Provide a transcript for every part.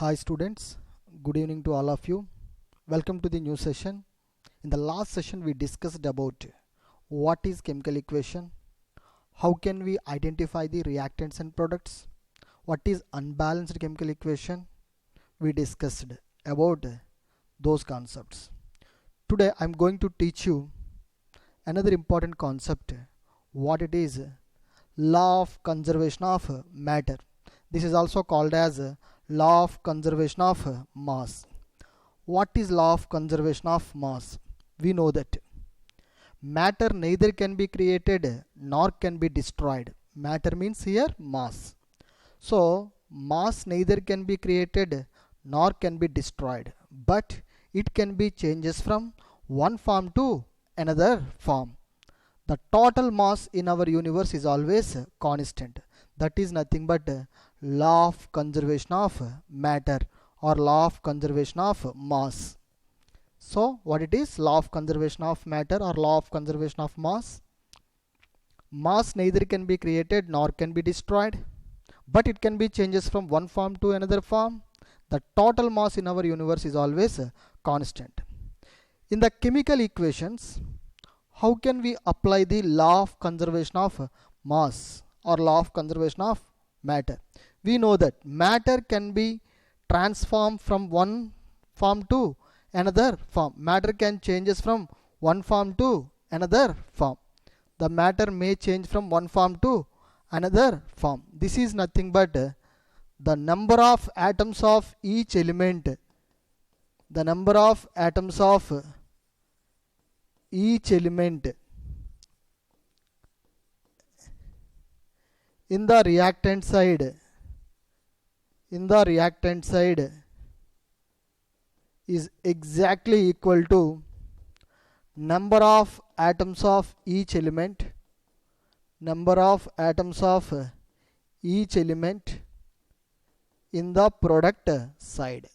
Hi students, good evening to all of you. Welcome to the new session. In the last session we discussed about what is chemical equation, how can we identify the reactants and products, what is unbalanced chemical equation. We discussed about those concepts. Today I am going to teach you another important concept, what it is law of conservation of matter. This is also called as law of conservation of mass. What is law of conservation of mass? We know that matter neither can be created nor can be destroyed. Matter means here mass. So mass neither can be created nor can be destroyed, but it can be changes from one form to another form. The total mass in our universe is always constant. That is nothing but law of conservation of matter or law of conservation of mass. So what it is? Law of conservation of matter or law of conservation of mass. Mass neither can be created nor can be destroyed, but it can be changes from one form to another form. The total mass in our universe is always constant. In the chemical equations, how can we apply the law of conservation of mass or law of conservation of matter? We know that matter can be transformed from one form to another form. Matter can changes from one form to another form. The matter may change from one form to another form. This is nothing but the number of atoms of each element. The number of atoms of each element in the reactant side is exactly equal to number of atoms of each element in the product side.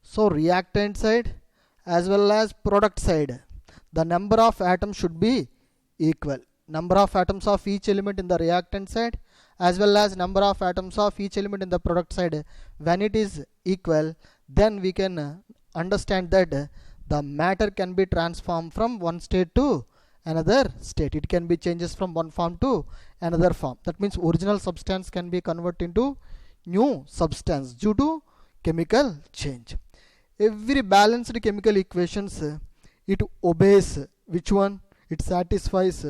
So reactant side as well as product side, the number of atoms should be equal. Number of atoms of each element in the reactant side as well as number of atoms of each element in the product side. When it is equal, then we can understand that the matter can be transformed from one state to another state. It can be changes from one form to another form. That means original substance can be converted into new substance due to chemical change. Every balanced chemical equations, it obeys which one? It satisfies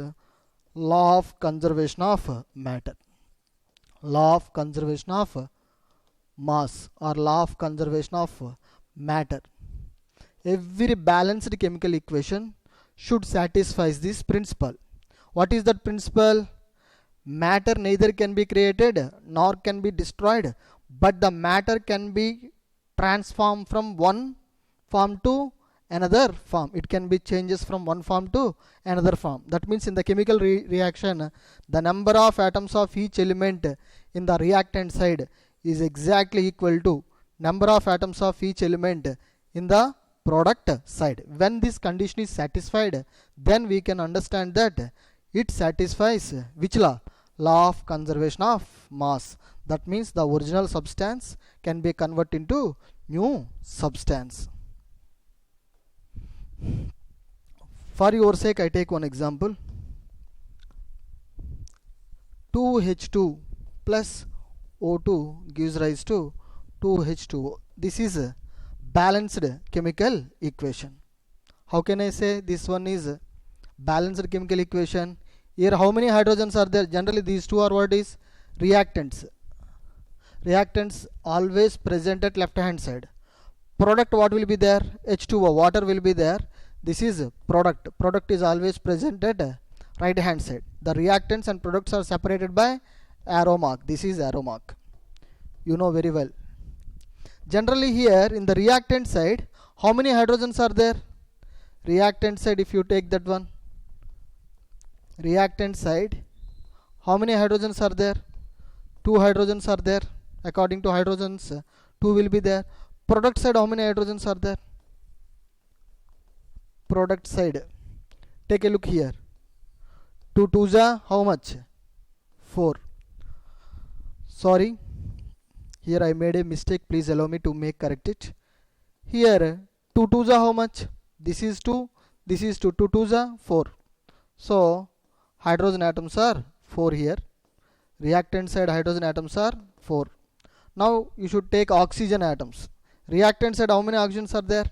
law of conservation of matter, law of conservation of mass or law of conservation of matter. Every balanced chemical equation should satisfy this principle. What is that principle? Matter neither can be created nor can be destroyed, but the matter can be transformed from one form to another form. It can be changes from one form to another form. That means in the chemical reaction, the number of atoms of each element in the reactant side is exactly equal to number of atoms of each element in the product side. When this condition is satisfied, then we can understand that it satisfies which law? Law of conservation of mass. That means the original substance can be converted into new substance. For your sake, I take one example. 2H2 plus O2 gives rise to 2H2O. This is a balanced chemical equation. How can I say this one is a balanced chemical equation? Here how many hydrogens are there? Generally these two are what is? Reactants. Reactants always present at left hand side. Product what will be there? H2O, water will be there. This is product. Product is always present at right hand side. The reactants and products are separated by arrow mark. This is arrow mark. You know very well. Generally here in the reactant side, how many hydrogens are there? Reactant side, if you take that one. Reactant side, how many hydrogens are there? 2 hydrogens are there. According to hydrogens, 2 will be there. Product side, how many hydrogens are there? Product side, take a look here. 2 2s are how much? 4. sorry, here I made a mistake, please allow me to make correct it. Here 2 2s are how much? This is 2, this is 2, 2 2s are 4. So hydrogen atoms are 4 here. Reactant side hydrogen atoms are 4. Now you should take oxygen atoms. Reactant side how many oxygens are there?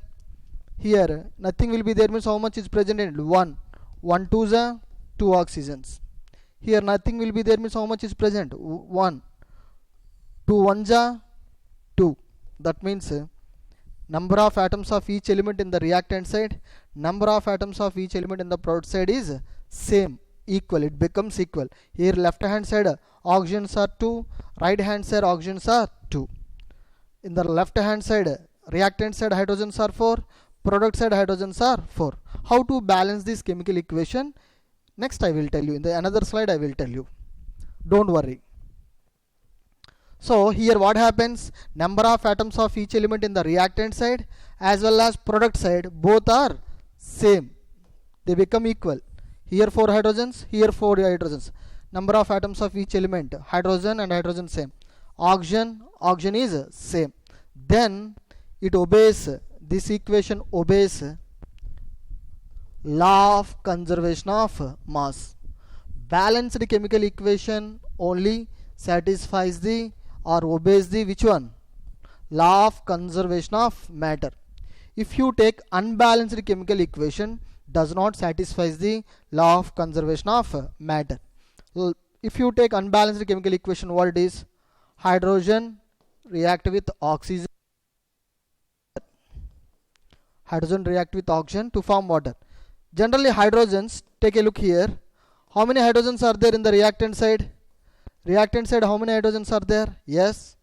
Here nothing will be there, means how much is present in it? 1. 1 2s are 2 oxygens. Here nothing will be there, means how much is present? 1. 2 1s are 2. That means number of atoms of each element in the reactant side, number of atoms of each element in the product side is same, equal. It becomes equal. Here left hand side oxygens are 2, right hand side oxygens are 2. In the left hand side reactant side hydrogens are 4, product side hydrogens are 4. How to balance this chemical equation? Next I will tell you. In the another slide I will tell you. Don't worry. So here what happens? Number of atoms of each element in the reactant side as well as product side, both are same. They become equal. Here 4 hydrogens, here 4 hydrogens. Number of atoms of each element, hydrogen and hydrogen same. Oxygen is same. Then it obeys, this equation obeys law of conservation of mass. Balanced chemical equation only satisfies the or obeys the which one? Law of conservation of matter. If you take unbalanced chemical equation, does not satisfy the law of conservation of matter. If you take unbalanced chemical equation, what it is? Hydrogen react with oxygen. Hydrogen react with oxygen to form water. Generally hydrogens, take a look here. How many hydrogens are there in the reactant side? Reactant side how many hydrogens are there? Yes,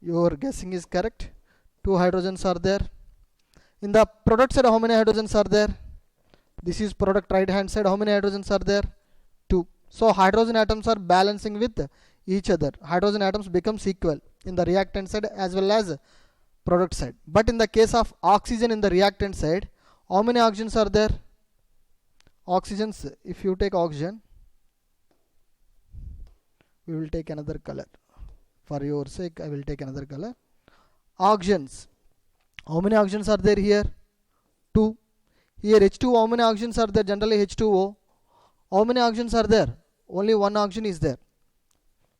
your guessing is correct. 2 hydrogens are there. In the product side how many hydrogens are there? This is product right hand side. How many hydrogens are there? 2. So hydrogen atoms are balancing with each other. Hydrogen atoms becomes equal in the reactant side as well as product side. But in the case of oxygen in the reactant side, how many oxygens are there? Oxygens, if you take oxygen, we will take another color. For your sake I will take another color. Oxygens, how many oxygens are there here? 2. Here H2, how many oxygens are there? Generally H2O. How many oxygens are there? Only one oxygen is there.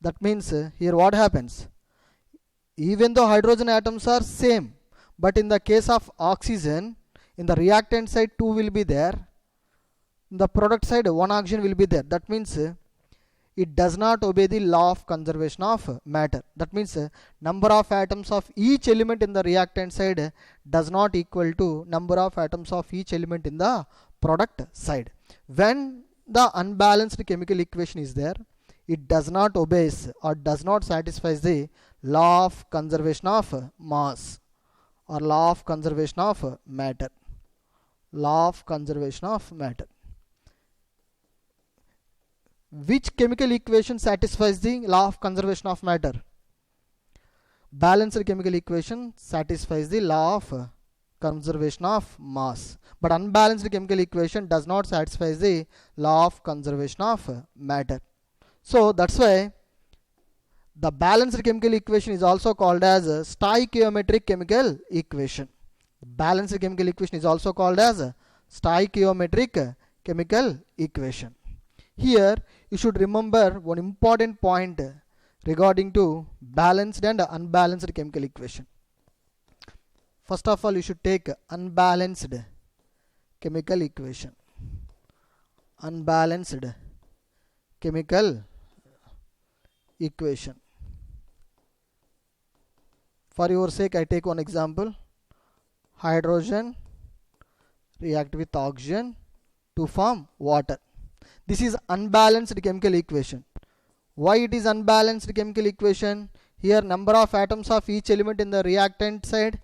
That means here what happens? Even though hydrogen atoms are same, but in the case of oxygen, in the reactant side 2 will be there, in the product side 1 oxygen will be there. That means it does not obey the law of conservation of matter. That means number of atoms of each element in the reactant side does not equal to number of atoms of each element in the product side. When the unbalanced chemical equation is there, it does not obey or does not satisfy the law of conservation of mass or law of conservation of matter. Law of conservation of matter. Which chemical equation satisfies the law of conservation of matter? Balanced chemical equation satisfies the law of conservation of mass, but unbalanced chemical equation does not satisfy the law of conservation of matter. So that's why the balanced chemical equation is also called as a stoichiometric chemical equation. Balanced chemical equation is also called as a stoichiometric chemical equation. Here you should remember one important point regarding to balanced and unbalanced chemical equation. First of all, you should take unbalanced chemical equation. Unbalanced chemical equation. For your sake, I take one example. Hydrogen react with oxygen to form water. This is unbalanced chemical equation. Why it is unbalanced chemical equation? Here number of atoms of each element in the reactant side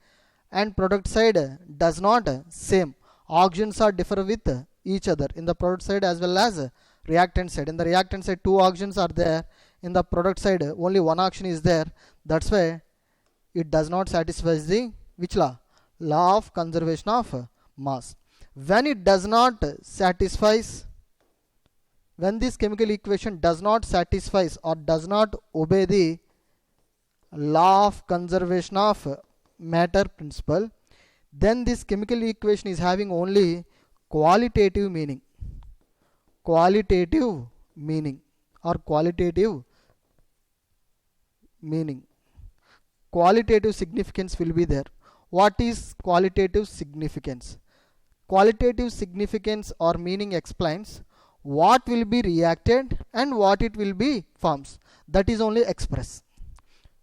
and product side does not same. Oxygens are differ with each other in the product side as well as reactant side. In the reactant side 2 oxygens are there. In the product side only 1 oxygen is there. That's why it does not satisfy the which law? Law of conservation of mass. When it does not satisfies when this chemical equation does not satisfy or does not obey the law of conservation of matter principle, then this chemical equation is having only qualitative meaning. Qualitative meaning or qualitative meaning. Qualitative significance will be there. What is qualitative significance? Qualitative significance or meaning explains what will be reacted and what it will be forms. That is only express.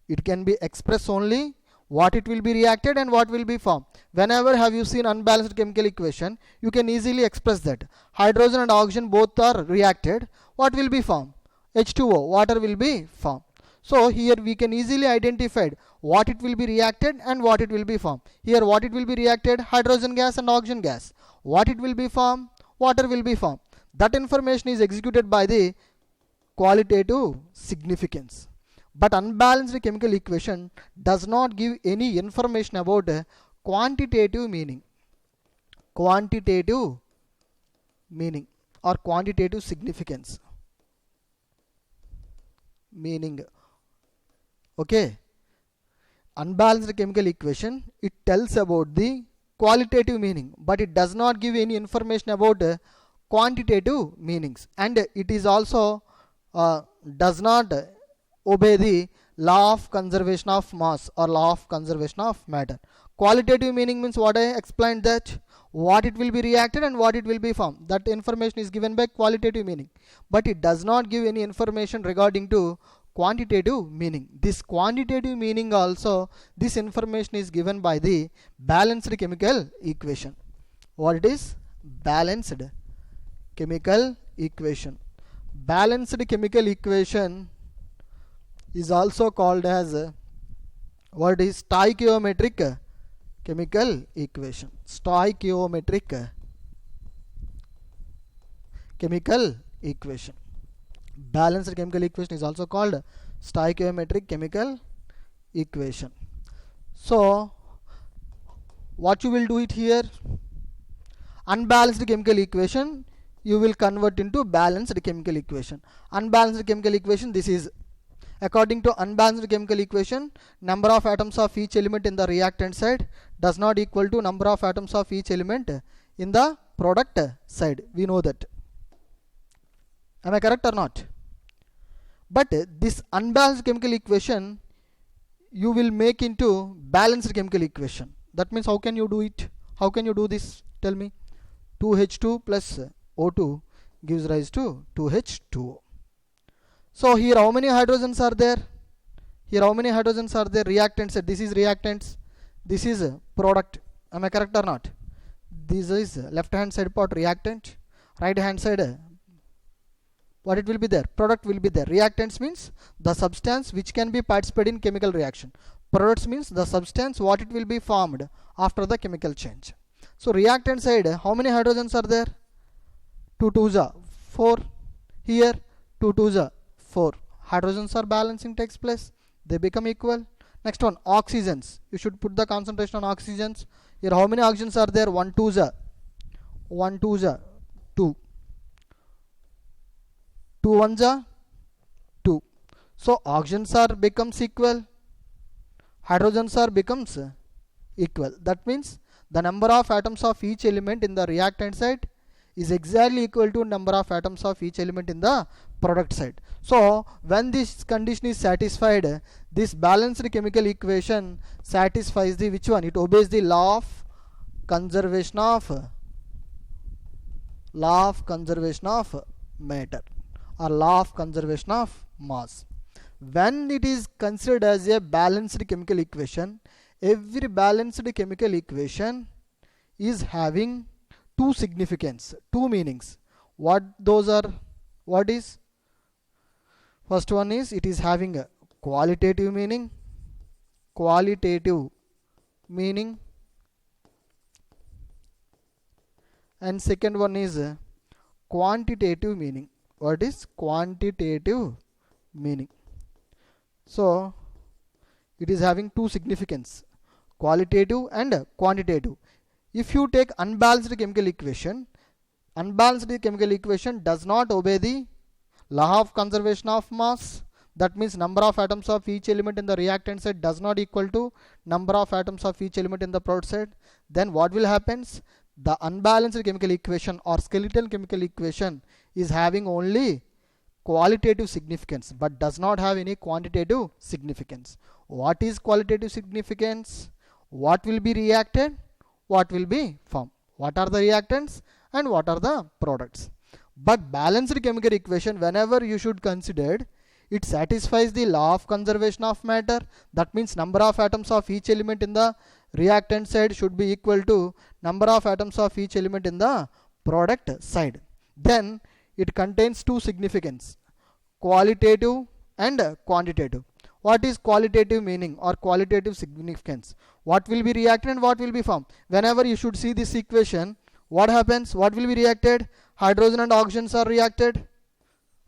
It can be express only what it will be reacted and what will be formed. Whenever have you seen unbalanced chemical equation, you can easily express that. Hydrogen and oxygen both are reacted. What will be formed? H2O, water will be formed. So here we can easily identify what it will be reacted and what it will be formed. Here what it will be reacted? Hydrogen gas and oxygen gas. What it will be formed? Water will be formed. That information is executed by the qualitative significance. But unbalanced chemical equation does not give any information about quantitative meaning. Quantitative meaning or quantitative significance. Meaning. Okay. Unbalanced chemical equation, it tells about the qualitative meaning, but it does not give any information about quantitative meanings, and it is also does not obey the law of conservation of mass or law of conservation of matter. Qualitative meaning means what I explained, that what it will be reacted and what it will be formed. That information is given by qualitative meaning, but it does not give any information regarding to quantitative meaning. This quantitative meaning also, this information is given by the balanced chemical equation. What it is? Balanced chemical equation. Balanced chemical equation is also called as what is stoichiometric chemical equation. Stoichiometric chemical equation. Balanced chemical equation is also called stoichiometric chemical equation. So what you will do it here? Unbalanced chemical equation you will convert into balanced chemical equation. Unbalanced chemical equation, this is according to unbalanced chemical equation, number of atoms of each element in the reactant side does not equal to number of atoms of each element in the product side. We know that. Am I correct or not? But this unbalanced chemical equation you will make into balanced chemical equation. That means how can you do it? How can you do this? Tell me. 2H2 plus O2 gives rise to 2H2O. So here how many hydrogens are there? Here how many hydrogens are there? Reactants. This is reactants. This is product. Am I correct or not? This is left hand side part reactant. Right hand side what it will be there? Product will be there. Reactants means the substance which can be participated in chemical reaction. Products means the substance what it will be formed after the chemical change. So reactant side how many hydrogens are there? 2 2s are 4. Here 2 2s are 4. Hydrogens are balancing takes place. They become equal. Next one, oxygens. You should put the concentration on oxygens. Here how many oxygens are there? 1 2s are 1 2s are 2. 2 1s are 2. So oxygens are becomes equal. Hydrogens are becomes equal. That means the number of atoms of each element in the reactant side is exactly equal to number of atoms of each element in the product side. So when this condition is satisfied, this balanced chemical equation satisfies the which one? It obeys the law of conservation of matter or law of conservation of mass. When it is considered as a balanced chemical equation, every balanced chemical equation is having two significance, two meanings. What those are? What is? First one is it is having a qualitative meaning. Qualitative meaning. And second one is quantitative meaning. What is quantitative meaning? So it is having two significance, qualitative and quantitative. If you take unbalanced chemical equation, unbalanced chemical equation does not obey the law of conservation of mass. That means number of atoms of each element in the reactant side does not equal to number of atoms of each element in the product side. Then what will happen? The unbalanced chemical equation or skeletal chemical equation is having only qualitative significance but does not have any quantitative significance. What is qualitative significance? What will be reacted? What will be formed? What are the reactants and what are the products? But balanced chemical equation, whenever you should consider, it satisfies the law of conservation of matter. That means number of atoms of each element in the reactant side should be equal to number of atoms of each element in the product side. Then it contains two significance, qualitative and quantitative. What is qualitative meaning or qualitative significance? What will be reacted and what will be formed? Whenever you should see this equation, what happens? What will be reacted? Hydrogen and oxygens are reacted.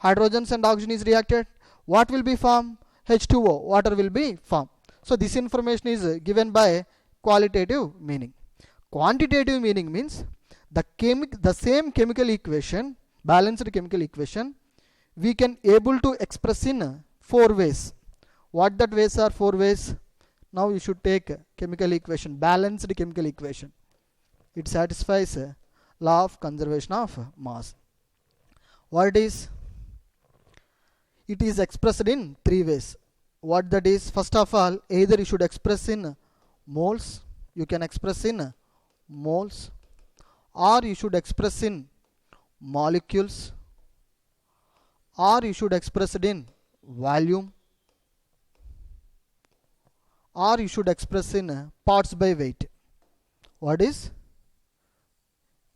Hydrogens and oxygen is reacted. What will be formed? H2O, water will be formed. So this information is given by qualitative meaning. Quantitative meaning means the same chemical equation, balanced chemical equation, we can able to express in 4 ways. What that ways are? 4 ways. Now you should take chemical equation, balanced chemical equation. It satisfies law of conservation of mass. What it is? It is expressed in 3 ways. What that is? First of all, either you should express in moles, you can express in moles, or you should express in molecules, or you should express it in volume, or you should express in parts by weight. What is?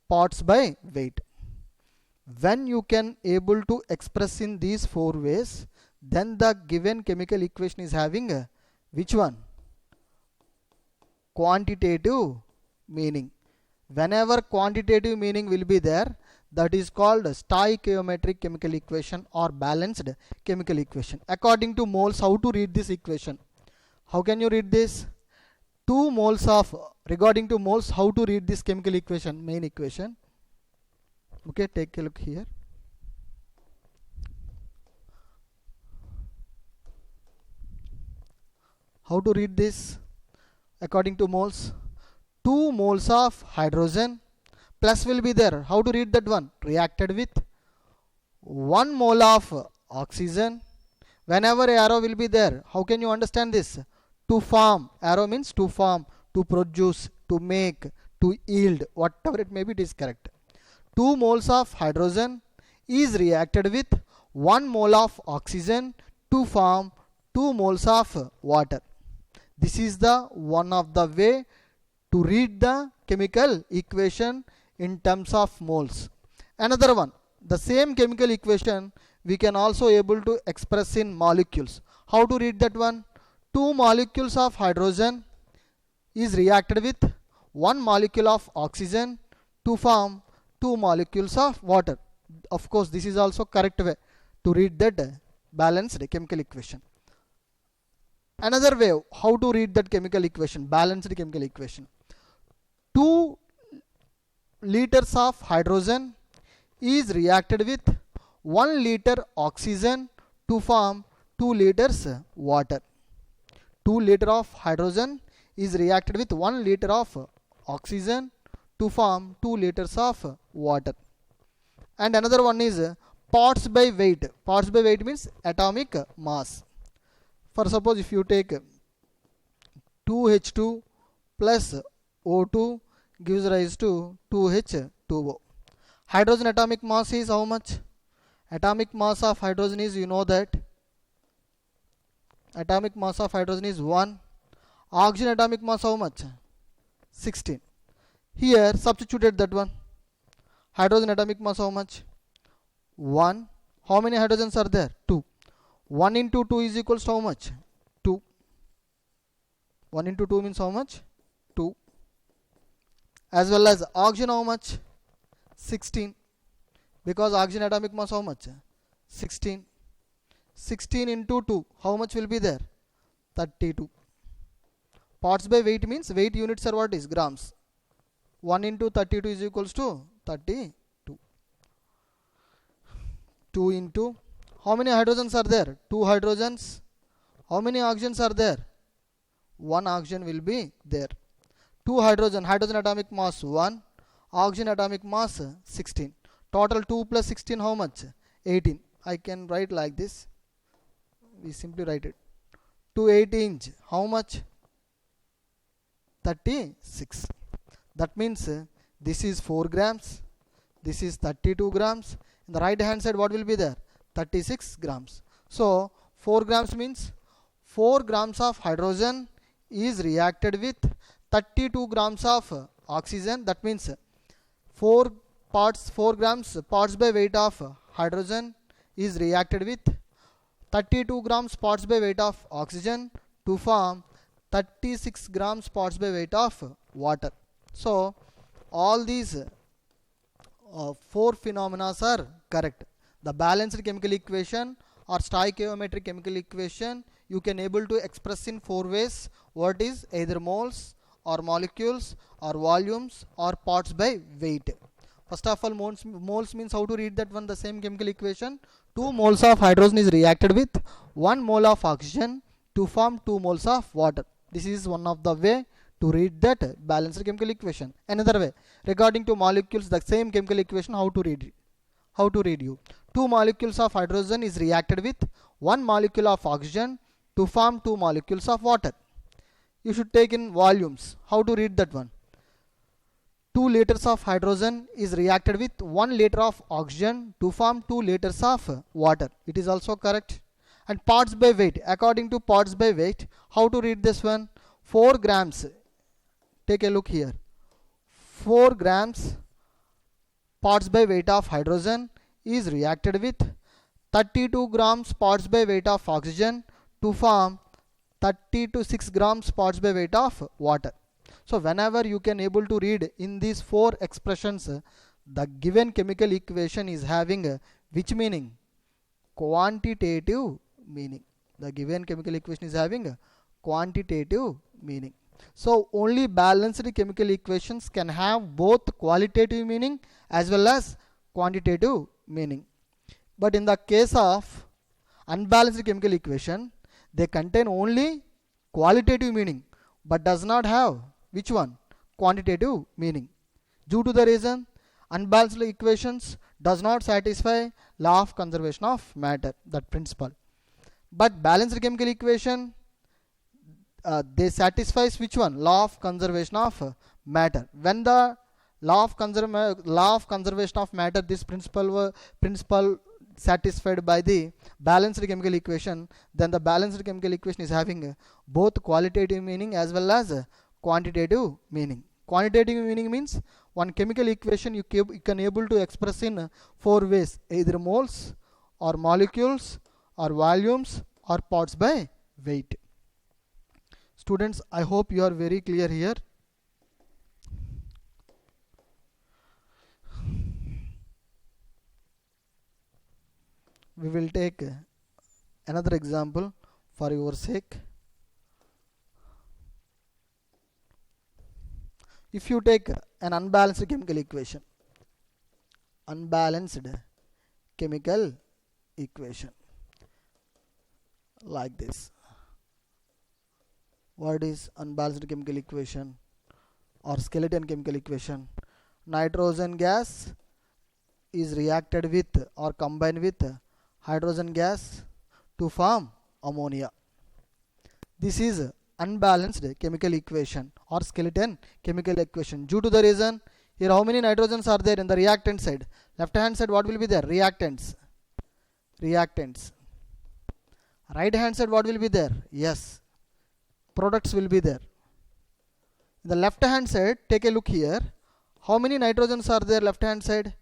Parts by weight. When you can able to express in these 4 ways, then the given chemical equation is having which one? Quantitative meaning. Whenever quantitative meaning will be there, that is called stoichiometric chemical equation or balanced chemical equation. According to moles, how to read this equation? How can you read this? 2 moles of, regarding to moles, how to read this chemical equation, main equation? Okay, take a look here. How to read this according to moles? 2 moles of hydrogen plus will be there. How to read that one? Reacted with 1 mole of oxygen. Whenever arrow will be there, how can you understand this? To form, arrow means to form, to produce, to make, to yield, whatever it may be, it is correct. 2 moles of hydrogen is reacted with 1 mole of oxygen to form 2 moles of water. This is the one of the way to read the chemical equation in terms of moles. Another one, the same chemical equation we can also able to express in molecules. How to read that one? 2 molecules of hydrogen is reacted with 1 molecule of oxygen to form 2 molecules of water. Of course, this is also correct way to read that balanced chemical equation. Another way, how to read that chemical equation, balanced chemical equation. 2 liters of hydrogen is reacted with 1 liter oxygen to form 2 liters water. 2 liter of hydrogen is reacted with 1 liter of oxygen to form 2 liters of water. And another one is parts by weight. Parts by weight means atomic mass. For suppose if you take 2H2 plus O2 gives rise to 2H2O. Hydrogen atomic mass is how much? Atomic mass of hydrogen is, you know that, atomic mass of hydrogen is 1. Oxygen atomic mass how much? 16. Here substituted that one. Hydrogen atomic mass how much? 1. How many hydrogens are there? 2. 1 into 2 is equals to how much? 2. 1 into 2 means how much? 2. As well as oxygen how much? 16. Because oxygen atomic mass how much? 16. 16 into 2, how much will be there? 32. Parts by weight means weight units are what is? Grams. 1 into 32 is equals to 32. 2 into, how many hydrogens are there? 2 hydrogens. How many oxygens are there? 1 oxygen will be there. 2 hydrogen atomic mass 1, oxygen atomic mass 16. Total 2 plus 16 how much? 18. I can write like this. We simply write it. 2 18 how much? 36. That means this is 4 grams. This is 32 grams. In the right hand side what will be there? 36 grams. So 4 grams means 4 grams of hydrogen is reacted with 32 grams of oxygen. That means 4 grams parts by weight of hydrogen is reacted with 32 grams parts by weight of oxygen to form 36 grams parts by weight of water. So all these 4 phenomena are correct. The balanced chemical equation or stoichiometric chemical equation you can able to express in 4 ways. What is either moles or molecules or volumes or parts by weight. First of all, moles means how to read that one, the same chemical equation. 2 moles of hydrogen is reacted with 1 mole of oxygen to form 2 moles of water. This is one of the way to read that balanced chemical equation. Another way, regarding to molecules, the same chemical equation, how to read it? How to read you? 2 molecules of hydrogen is reacted with 1 molecule of oxygen to form 2 molecules of water. You should take in volumes. How to read that one? 2 liters of hydrogen is reacted with 1 liter of oxygen to form 2 liters of water. It is also correct. And parts by weight. According to parts by weight, how to read this one? 4 grams. Take a look here. 4 grams parts by weight of hydrogen is reacted with 32 grams parts by weight of oxygen to form 30 to 6 grams parts by weight of water. So whenever you can able to read in these 4 expressions, the given chemical equation is having which meaning? Quantitative meaning. The given chemical equation is having quantitative meaning. So only balanced chemical equations can have both qualitative meaning as well as quantitative meaning. But in the case of unbalanced chemical equation, they contain only qualitative meaning but does not have which one? Quantitative meaning. Due to the reason unbalanced equations does not satisfy law of conservation of matter, that principle. But balanced chemical equation, they satisfies which one? Law of conservation of matter. When the law of conservation of matter, this principle satisfied by the balanced chemical equation, then the balanced chemical equation is having both qualitative meaning as well as quantitative meaning. Quantitative meaning means one chemical equation you can able to express in 4 ways, either moles or molecules or volumes or parts by weight. Students, I hope you are very clear here. We will take another example for your sake. If you take an unbalanced chemical equation, like this. What is unbalanced chemical equation or skeleton chemical equation? Nitrogen gas is reacted with or combined with hydrogen gas to form ammonia. This is unbalanced chemical equation or skeleton chemical equation. Due to the reason, here how many nitrogens are there in the reactant side? Left hand side what will be there? Reactants. Right hand side what will be there? Yes, products will be there. In the left hand side, take a look here. How many nitrogens are there left hand side?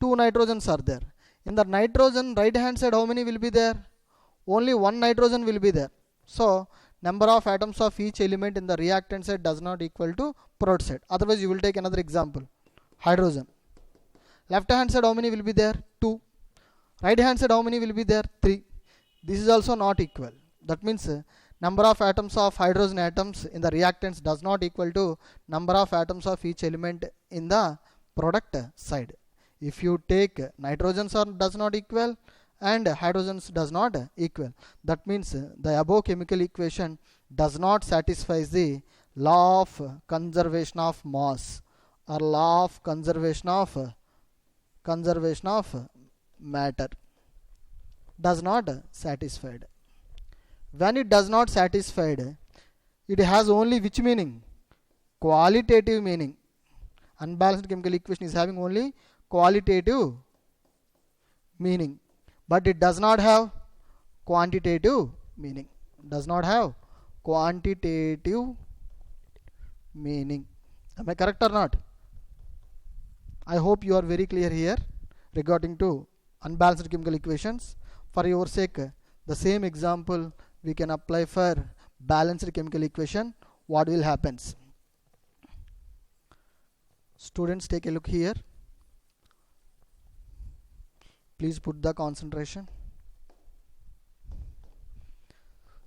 2 nitrogens are there. In the nitrogen right hand side, how many will be there? Only 1 nitrogen will be there. So number of atoms of each element in the reactant side does not equal to product side. Otherwise you will take another example. Hydrogen. Left hand side how many will be there? 2. Right hand side how many will be there? 3. This is also not equal. That means number of atoms of hydrogen atoms in the reactants does not equal to number of atoms of each element in the product side. If you take nitrogens are does not equal and hydrogens does not equal, that means the above chemical equation does not satisfy the law of conservation of mass or law of conservation of matter, does not satisfied. When it does not satisfied, it has only which meaning? Qualitative meaning. Unbalanced chemical equation is having only qualitative meaning, but it does not have quantitative meaning. Does not have quantitative meaning. Am I correct or not? I hope you are very clear here regarding to unbalanced chemical equations. For your sake, the same example we can apply for balanced chemical equation. What will happens? Students, take a look here. Please put the concentration.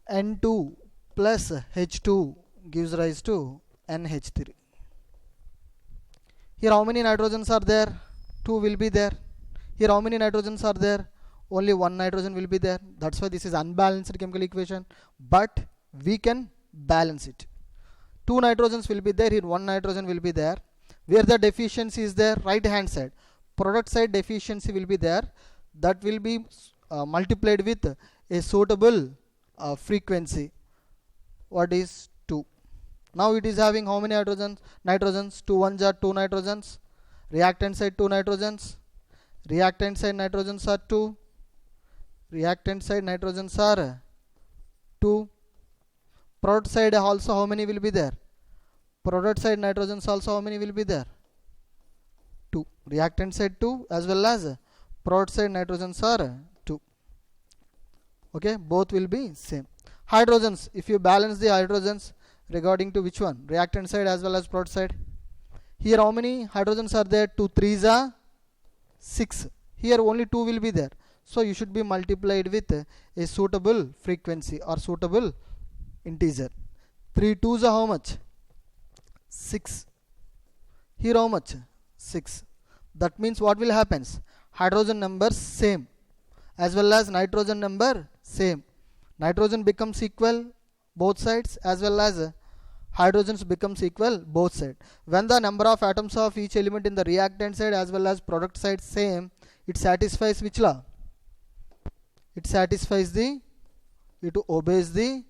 N2 plus H2 gives rise to NH3. Here how many nitrogens are there? 2 will be there. Here how many nitrogens are there? Only 1 nitrogen will be there. That's why this is unbalanced chemical equation, but we can balance it. 2 nitrogens will be there. Here 1 nitrogen will be there. Where the deficiency is there? Right hand side. Product side deficiency will be there. That will be multiplied with a suitable frequency. What is 2? Now it is having how many nitrogens? 2 ones are 2 nitrogens. Reactant side 2 nitrogens. Reactant side nitrogens are 2. Reactant side nitrogens are 2. Product side also how many will be there? Product side nitrogens also how many will be there? 2. Reactant side 2 as well as product side nitrogens are 2. Okay, both will be same. Hydrogens, if you balance the hydrogens regarding to which one? Reactant side as well as product side. Here how many hydrogens are there? 2 3s are 6. Here only 2 will be there. So you should be multiplied with a suitable frequency or suitable integer. 3 2s are how much? 6. Here how much? 6. That means what will happen? Hydrogen numbers same as well as nitrogen number same. Nitrogen becomes equal both sides as well as hydrogens becomes equal both sides. When the number of atoms of each element in the reactant side as well as product side same, it satisfies which law? It satisfies it obeys the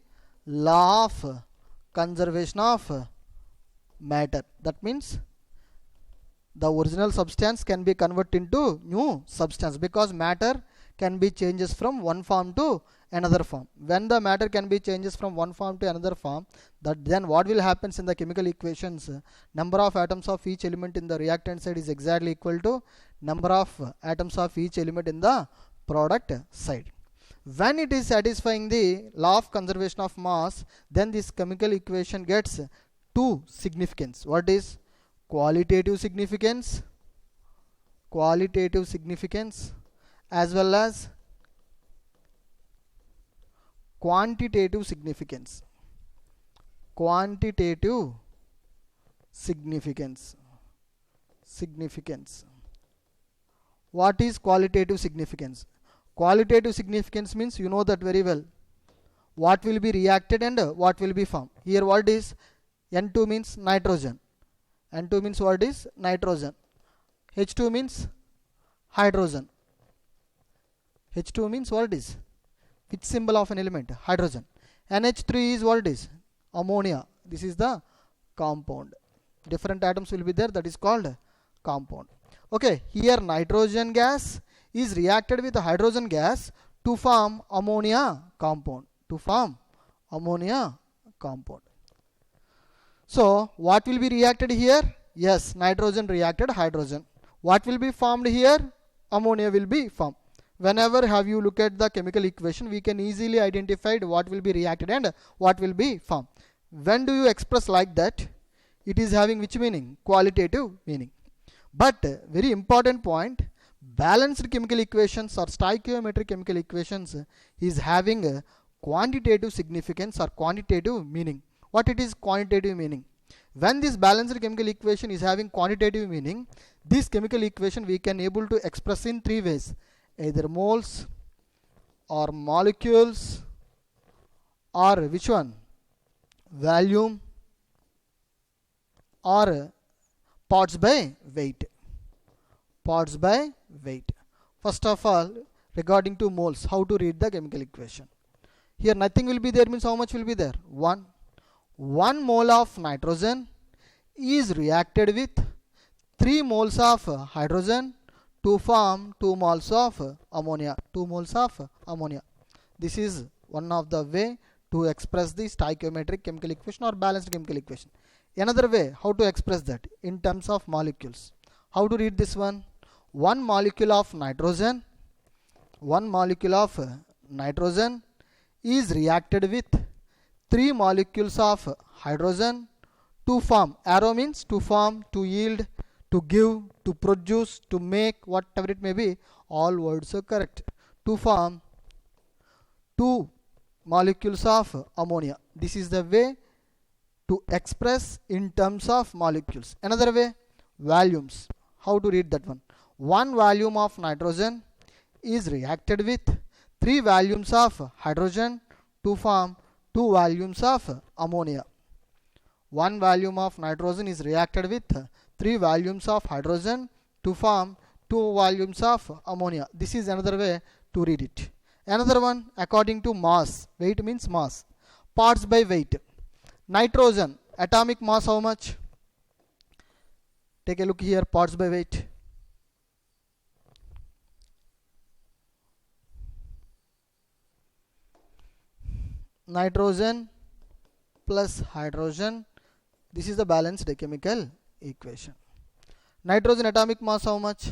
law of conservation of matter. That means the original substance can be converted into new substance, because matter can be changes from one form to another form. When the matter can be changes from one form to another form, that then what will happen in the chemical equations? Number of atoms of each element in the reactant side is exactly equal to number of atoms of each element in the product side. When it is satisfying the law of conservation of mass, then this chemical equation gets two significance. What is qualitative significance as well as quantitative significance. What is qualitative significance? Qualitative significance means you know that very well. What will be reacted and what will be formed. Here what is N2 means nitrogen. N2 means what is nitrogen. H2 means hydrogen. H2 means what is? Which symbol of an element? Hydrogen. NH3 is what it is? Ammonia. This is the compound. Different atoms will be there, that is called compound. Okay, here nitrogen gas is reacted with hydrogen gas to form ammonia compound. So what will be reacted here? Yes, nitrogen reacted hydrogen. What will be formed here? Ammonia will be formed. Whenever have you look at the chemical equation, we can easily identify what will be reacted and what will be formed. When do you express like that? It is having which meaning? Qualitative meaning. But very important point, balanced chemical equations or stoichiometric chemical equations is having a quantitative significance or quantitative meaning. What it is quantitative meaning? When this balanced chemical equation is having quantitative meaning, this chemical equation we can able to express in three ways: either moles or molecules, or which one, volume, or parts by weight. Parts by weight. First of all, regarding to moles, how to read the chemical equation? Here nothing will be there, means how much will be there? 1. 1 mole of nitrogen is reacted with 3 moles of hydrogen to form 2 moles of ammonia. 2 moles of ammonia. This is one of the way to express the stoichiometric chemical equation or balanced chemical equation. Another way how to express that in terms of molecules. How to read this one? 1 molecule of nitrogen, 1 molecule of nitrogen is reacted with 3 molecules of hydrogen to form, arrow means to form, to yield, to give, to produce, to make, whatever it may be, all words are correct, to form 2 molecules of ammonia. This is the way to express in terms of molecules. Another way, volumes. How to read that one? 1 volume of nitrogen is reacted with 3 volumes of hydrogen to form 2 volumes of ammonia. 1 volume of nitrogen is reacted with 3 volumes of hydrogen to form 2 volumes of ammonia. This is another way to read it. Another one, according to mass. Weight means mass. Parts by weight. Nitrogen, atomic mass how much? Take a look here, parts by weight. Nitrogen plus hydrogen. This is the balanced chemical equation. Nitrogen atomic mass how much?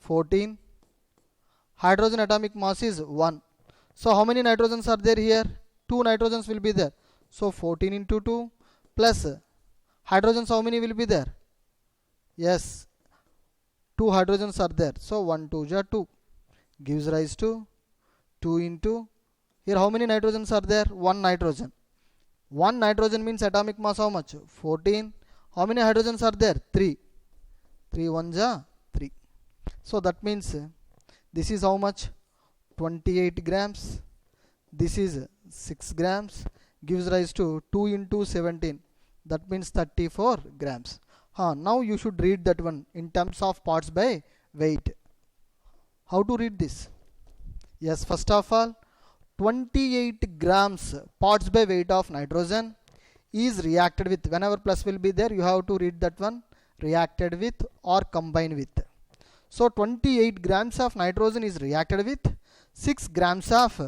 14. Hydrogen atomic mass is 1. So how many nitrogens are there here? 2 nitrogens will be there. So 14 into 2 plus hydrogens, how many will be there? Yes, 2 hydrogens are there. So 1 2 ja 2 gives rise to 2 into, here how many nitrogens are there? 1 nitrogen. 1 nitrogen means atomic mass how much? 14. How many hydrogens are there? 3. 3 1 ja 3. So that means this is how much? 28 grams. This is 6 grams. Gives rise to 2 into 17. That means 34 grams. Now you should read that one in terms of parts by weight. How to read this? Yes, first of all, 28 grams parts by weight of nitrogen is reacted with, whenever plus will be there, you have to read that one, reacted with or combined with. So 28 grams of nitrogen is reacted with 6 grams of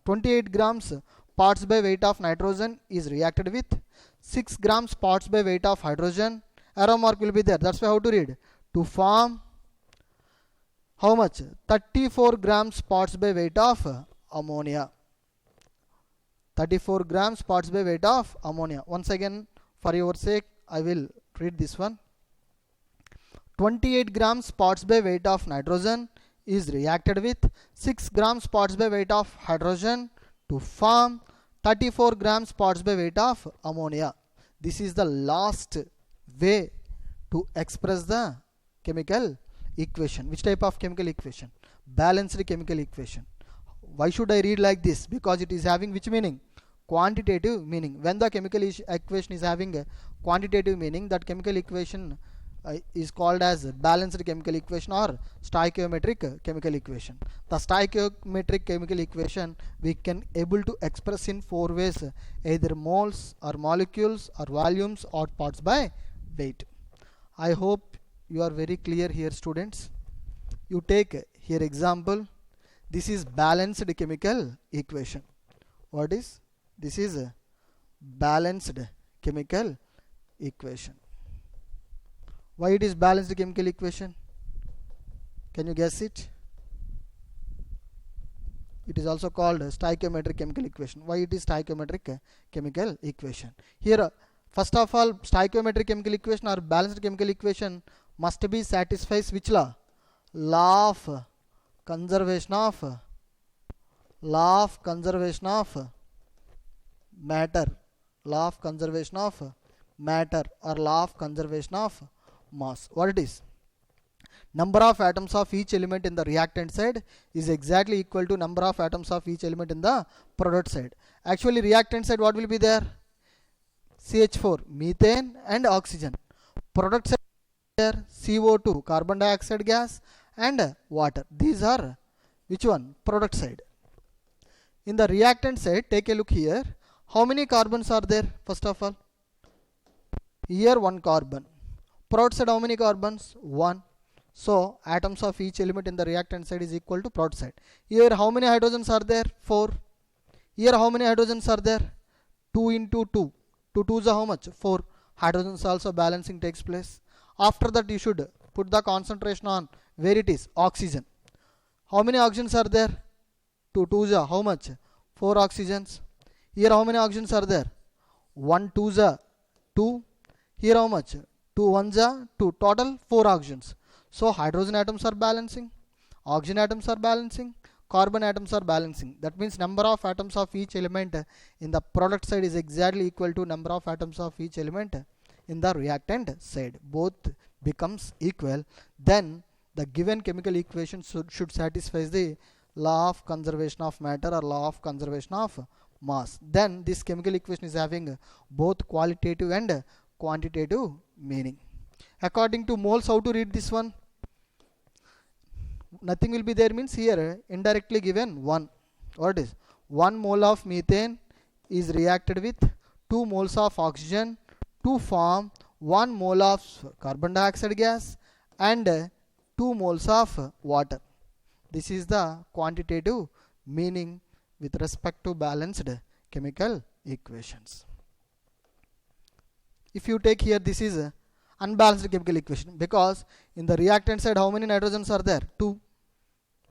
28 grams parts by weight of nitrogen is reacted with 6 grams parts by weight of hydrogen. Arrow mark will be there. That's why how to read. To form how much? 34 grams parts by weight of ammonia. 34 grams parts by weight of ammonia. Once again, for your sake, I will read this one. 28 grams parts by weight of nitrogen is reacted with 6 grams parts by weight of hydrogen to form 34 grams parts by weight of ammonia. This is the last way to express the chemical equation. Which type of chemical equation? Balanced chemical equation. Why should I read like this? Because it is having which meaning? Quantitative meaning. When the chemical equation is having a quantitative meaning, that chemical equation is called as balanced chemical equation or stoichiometric chemical equation. The stoichiometric chemical equation we can able to express in 4 ways: either moles or molecules or volumes or parts by weight. I hope you are very clear here, students. You take here example. This is balanced chemical equation. What is? This is a balanced chemical equation. Why it is balanced chemical equation? Can you guess it? It is also called stoichiometric chemical equation. Why it is stoichiometric chemical equation? Here, first of all, stoichiometric chemical equation or balanced chemical equation must be satisfies which law? Law of conservation of matter. law of conservation of matter or law of conservation of mass. What it is? Number of atoms of each element in the reactant side is exactly equal to number of atoms of each element in the product side. Actually, reactant side what will be there? CH4, methane and oxygen. Product side there CO2, carbon dioxide gas and water. These are which one? Product side. In the reactant side, take a look here. How many carbons are there? First of all, here one carbon. Product side how many carbons? One. So atoms of each element in the reactant side is equal to product side. Here how many hydrogens are there? 4. Here how many hydrogens are there? 2 into 2. 2 2s are how much? 4. Hydrogens also balancing takes place. After that you should put the concentration on where it is, oxygen. How many oxygens are there? 2 2s are how much? 4 oxygens. Here how many oxygens are there? 1 2s are 2. Here how much? 2 1s are 2. Total 4 oxygens. So hydrogen atoms are balancing, oxygen atoms are balancing, carbon atoms are balancing. That means number of atoms of each element in the product side is exactly equal to number of atoms of each element in the reactant side. Both becomes equal. Then the given chemical equation should satisfy the law of conservation of matter or law of conservation of mass. Then this chemical equation is having both qualitative and quantitative meaning. According to moles, how to read this one? Nothing will be there means here indirectly given 1. What is? 1 mole of methane is reacted with 2 moles of oxygen to form 1 mole of carbon dioxide gas and 2 moles of water. This is the quantitative meaning with respect to balanced chemical equations. If you take here, this is a unbalanced chemical equation, because in the reactant side how many nitrogens are there? 2.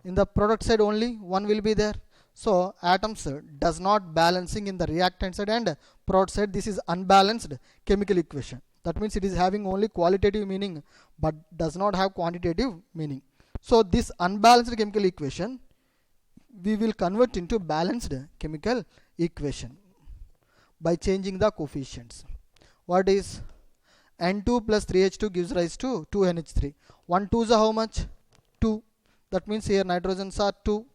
In the product side only 1 will be there. So atoms does not balancing in the reactant side and product side. This is unbalanced chemical equation. That means it is having only qualitative meaning but does not have quantitative meaning. So this unbalanced chemical equation we will convert into balanced chemical equation by changing the coefficients. What is? N2 plus 3H2 gives rise to 2NH3. 1 2s are how much? 2. That means here nitrogens are 2.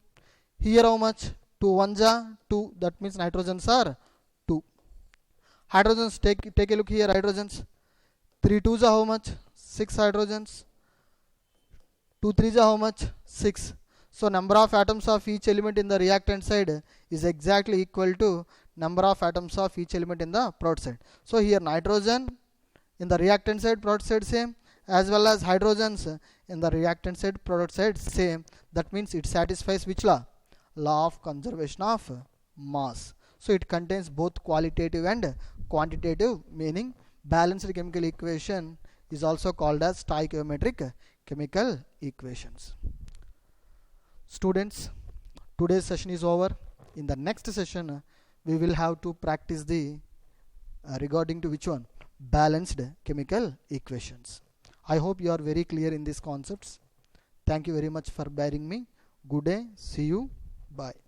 Here how much? 2 1s are 2. That means nitrogens are 2. Hydrogens, take a look here. Hydrogens, 3 2s are how much? 6 hydrogens. 2 3s are how much? 6. So number of atoms of each element in the reactant side is exactly equal to number of atoms of each element in the product side. So here nitrogen in the reactant side, product side same, as well as hydrogens in the reactant side, product side same. That means it satisfies which law? Law of conservation of mass. So it contains both qualitative and quantitative meaning. Balanced chemical equation is also called as stoichiometric chemical equations. Students, today's session is over. In the next session we will have to practice the regarding to which one? Balanced chemical equations. I hope you are very clear in these concepts. Thank you very much for bearing me. Good day. See you. Bye.